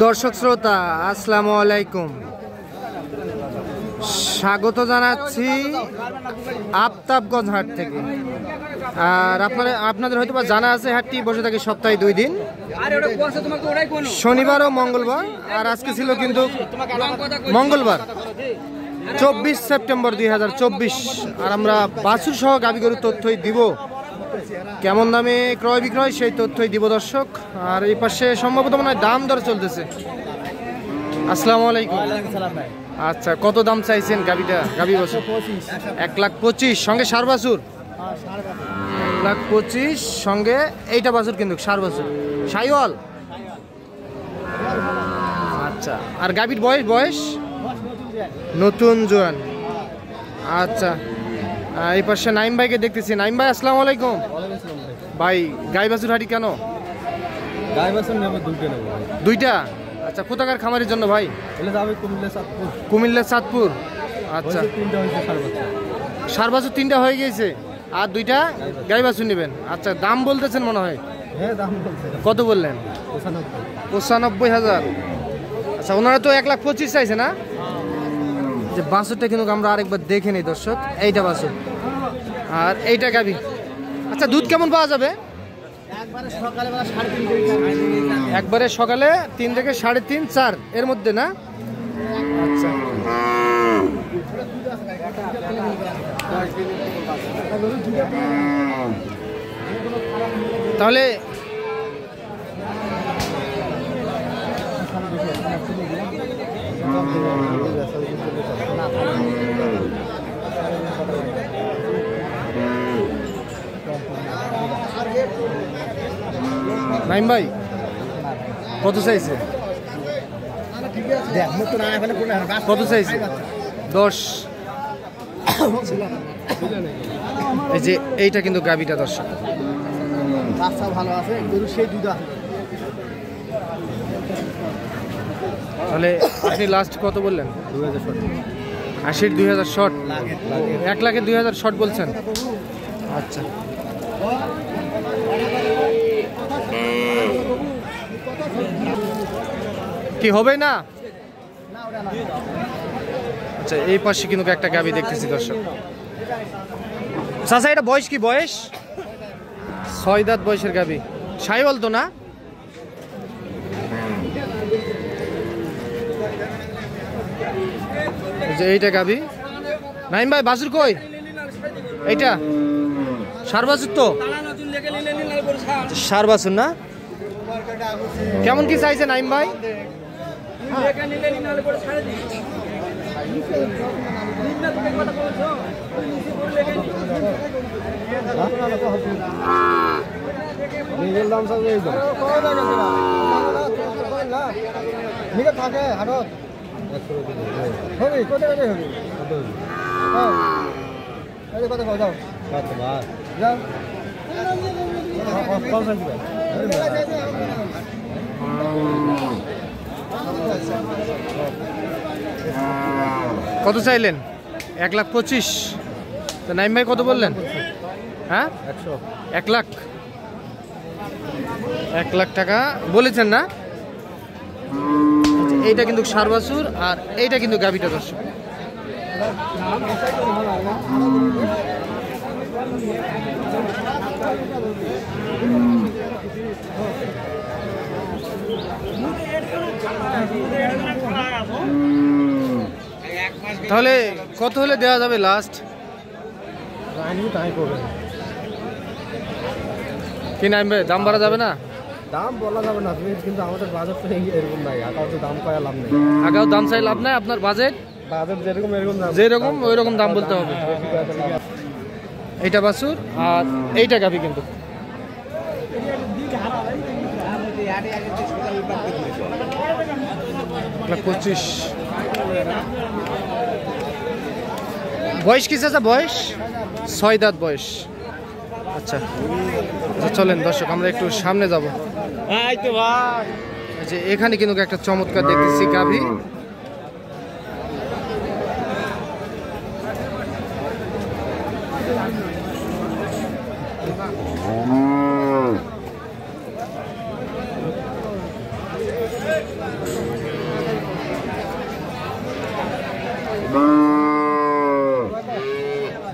দর্শক শ্রোতা আসসালামু আলাইকুম, স্বাগত জানাচ্ছি আফতাবগঞ্জ হাট থেকে। আর আপনাদের হয়তো জানা আছে হাটটি বসে থাকে সপ্তাহে 2 দিন, শনিবার ও মঙ্গলবার। আর আজকে ছিল কিন্তু মঙ্গলবার 24 সেপ্টেম্বর 2024। আর আমরা বাছুর সহ গাভী গরুর তথ্যই দিব, কেমন দামে ক্রয় বিক্রয় সেই তথ্যই দিব দর্শক। আর এই পাশে সম্ভবত মনে হয় দাম দর চলতেছে। আসসালামু আলাইকুম। আচ্ছা, কত দাম চাইছেন গাভী বাছুর? 1,25,000 সঙ্গে ষাঁড় বাছুর। 1,25,000 সঙ্গে এইটা বাছুর কিন্তু ষাঁড় বাছুর, শাহিওয়াল। আচ্ছা, আর গাভীর বয়স নতুন জোয়ান। আচ্ছা, এই পাশে নাইম ভাইকে দেখতেছি। নাইম ভাই আসসালামু আলাইকুম। ভাই গাই বাছুর হাঁটি কেন? দুইটা। আচ্ছা, কোথাকার খামারের জন্য ভাই? কুমিল্লা চাঁদপুর। আচ্ছা, ষাঁড় বাছুর 3টা হয়ে গিয়েছে, আর 2টা গাই বাছুর নেবেন। আচ্ছা, দাম বলতেছেন মনে হয়? কত বললেন? 95,000। আচ্ছা, ওনারা তো 1,25,000 চাইছে না? যে বাছুরটা কিন্তু আমরা আরেকবার দেখে নিই দর্শক। এইটা বাছুর আর এইটা গাভী। আচ্ছা, দুধ কেমন পাওয়া যাবে? একবারে সকালে 3 থেকে 3.5 4 এর মধ্যে না? আচ্ছা, তাহলে নাইম ভাই কত চাইছে? কত চাইছে? 10। এই যে এইটা কিন্তু গাভীটা দর্শক, ভালো আছে। তাহলে আপনি লাস্ট কত বললেন? 80,000 2,000 শর্ট। 1,02,000 শর্ট বলছেন। আচ্ছা, কি হবে না? আচ্ছা, এই পাশে কিন্তু একটা গাভী দেখতেছি দর্শক। চাচা, এটা বয়স কি? বয়স 6 দাঁত বয়সের গাভী, শাহিওয়াল তো না? যে এইটা গাভী। নাইম ভাই বাছুর কই? এইটা ষাঁড় বাছুর তো? ষাঁড় বাছুর না? কেমন কি চাইছে নাইম ভাই? কত চাইলেন? 1,25,000। তো নাইম ভাই কত বললেন? হ্যাঁ, 1 লাখ টাকা বলেছেন না? এইটা কিন্তু ষাঁড় বাছুর আর এইটা কিন্তু গাভীটা দর্শক। তাহলে কত হলে দেওয়া যাবে লাস্ট? কি নাইম ভাই, দাম বাড়া যাবে না? দাম বলা যাবে না, কিন্তু আমাদের বাজেট তো এরকম নাই। আগাও তো দাম কয়া লাভ নেই। আগাও দাম চাই লাভ নাই। আপনার বাজেট যেরকম যেরকম ওইরকম দাম বলতে হবে। এইটা বাছুর আর এইটা গাভী কিন্তু। $25,000 বয়স কি চাচা? বয়স 6 দাঁত বয়স। আচ্ছা, চলেন দর্শক আমরা একটু সামনে যাব। যে এখানে কিন্তু একটা চমৎকার দেখতেছি গাভী।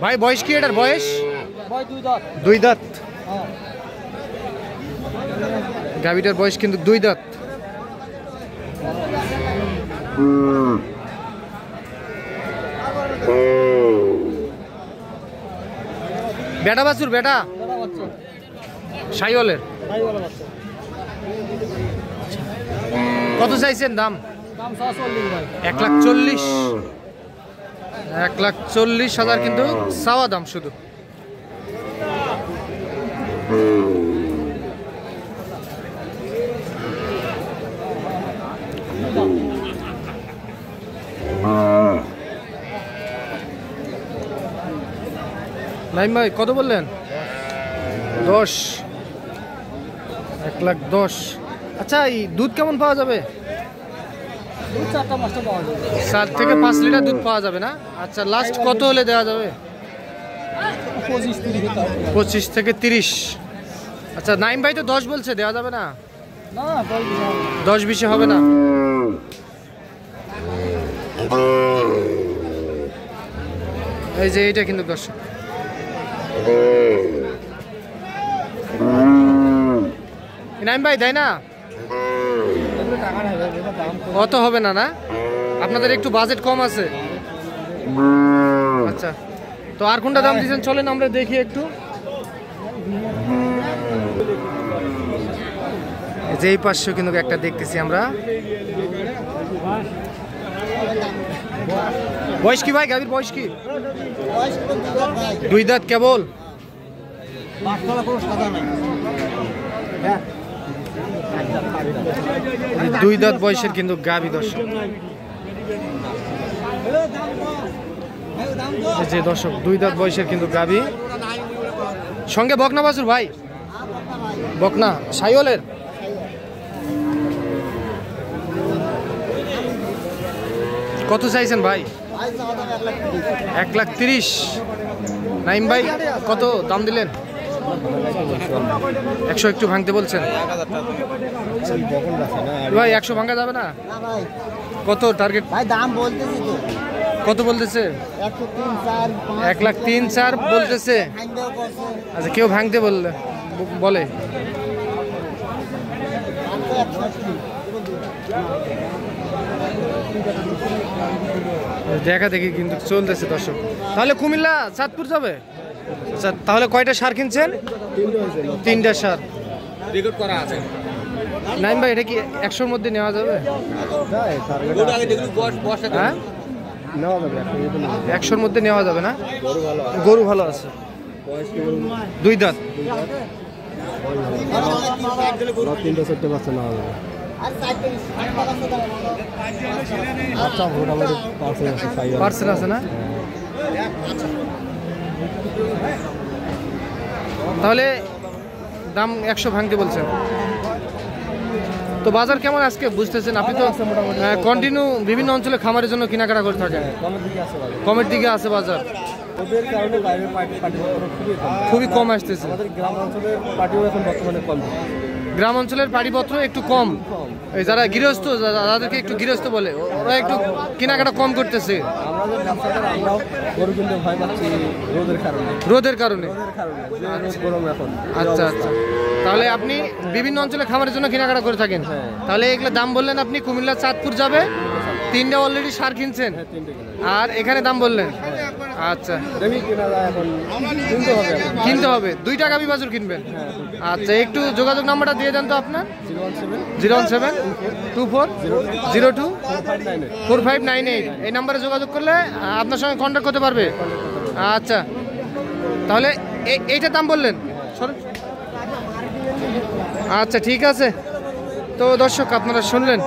ভাই বয়স কি এটার বয়স? ভাই 2 দাঁত। 2 দাঁত। হ্যাঁ। গাভীটার বয়স কিন্তু 2 দাঁত। বেটা বাছুর বেটা দাদা বাচ্চা। শাইওয়ালের। ভাইওয়ালা বাচ্চা। কত চাইছেন দাম? দাম 40 ভাই। 1,40,000। 1,40,000 কিন্তু চাওয়া দাম শুধু। নাইম ভাই কত বললেন? 10। 1,10,000। আচ্ছা এই দুধ কেমন পাওয়া যাবে? দুধ 4টা 5টা পাওয়া যাবে। 7 থেকে 5 লিটার দুধ পাওয়া যাবে না? আচ্ছা লাস্ট কত হলে দেওয়া যাবে? 25-30 টাকা। 25 থেকে 30। আচ্ছা নাইম ভাই তো 10 বলছে, দেওয়া যাবে না? না 10-20 হবে না? এই যে এইটা কিন্তু দর্শক, নাইম ভাই দেয় না? টাকা নাই ভাই, এটা দাম কম। অত হবে না না? আপনাদের একটু বাজেট কম আছে। আচ্ছা তো আর কোনটা দাম দিয়েছেন চলেন আমরা দেখি একটু। যে এই পাশে কিন্তু একটা দেখতেছি আমরা। বয়স কি ভাই গাভীর বয়স কি? 2 দাঁত কেবল। হ্যাঁ। 2 দাঁত বয়সের কিন্তু গাভী দর্শক। এই যে দর্শক 2 দাঁত বয়সের কিন্তু গাভী, সঙ্গে বকনা বাছুর ভাই। বকনা শাইওয়ালের। কত চাইছেন ভাই? 1,30,000। নাইম ভাই কত দাম দিলেন? 100 একটু ভাঙতে বলছেন ভাই? 100 ভাঙা যাবে না? কত টার্গেট ভাই দাম বলতেছি তো। কত বলতেছে? 1,03,000 বলতেছে। আচ্ছা কেউ ভাঙতে বলে? দেখা দেখি কিন্তু চলতেছে দর্শক। তাহলে কুমিল্লা চাঁদপুর যাবে? আচ্ছা তাহলে কয়টা সার কিনছেন? 3টা সার রেকর্ড করা আছে। নাইম ভাই এটা কি 100-র মধ্যে নেওয়া যাবে? হ্যাঁ 100-র মধ্যে নেওয়া যাবে না? গরু ভালো আছে। 2 দাঁত। 3-4টা বাচ্চা নেওয়া যাবে। আচ্ছা মোটামুটি পার্সেল আছে না? তাহলে দাম 100 ভাঙতে বলছেন। তো বাজার কেমন আজকে বুঝতেছেন আপনি? তো কন্টিনিউ বিভিন্ন অঞ্চলে খামারের জন্য কেনাকাটা করে থাকেন। কমের দিকে আছে বাজার। ওদের কারণে বাইরের পার্টিপত্র খুবই কম আসতেছে। আমাদের গ্রাম অঞ্চলের পার্টিও এখন বর্তমানে কম। গ্রাম অঞ্চলের পাটিপত্র একটু কম। এই যারা গৃহস্থ যাদেরকে একটু গৃহস্থ বলে ওরা একটু কেনাকাটা কম করতেছে। আমাদের ব্যবসাদার আমরাও গরু কিনতে ভয় পাচ্ছি রোদের কারণে। রোদের কারণে? গরম এখন। আচ্ছা আচ্ছা তাহলে আপনি বিভিন্ন অঞ্চলে খামারের জন্য কেনাকাটা করে থাকেন। তাহলে এগুলো দাম বললেন আপনি কুমিল্লা চাঁদপুর যাবে, 3টা অলরেডি সার কিনছেন আর এখানে দাম বললেন। আচ্ছা কিনতে হবে। 2টা গাভী বাছুর কিনবেন? আচ্ছা একটু যোগাযোগ নাম্বারটা দিয়ে দেন তো আপনার। 01724024598। এই নাম্বারে যোগাযোগ করলে আপনার সঙ্গে কন্ট্যাক্ট করতে পারবে। আচ্ছা তাহলে এইটার দাম বললেন? আচ্ছা ঠিক আছে। তো দর্শক আপনারা শুনলেন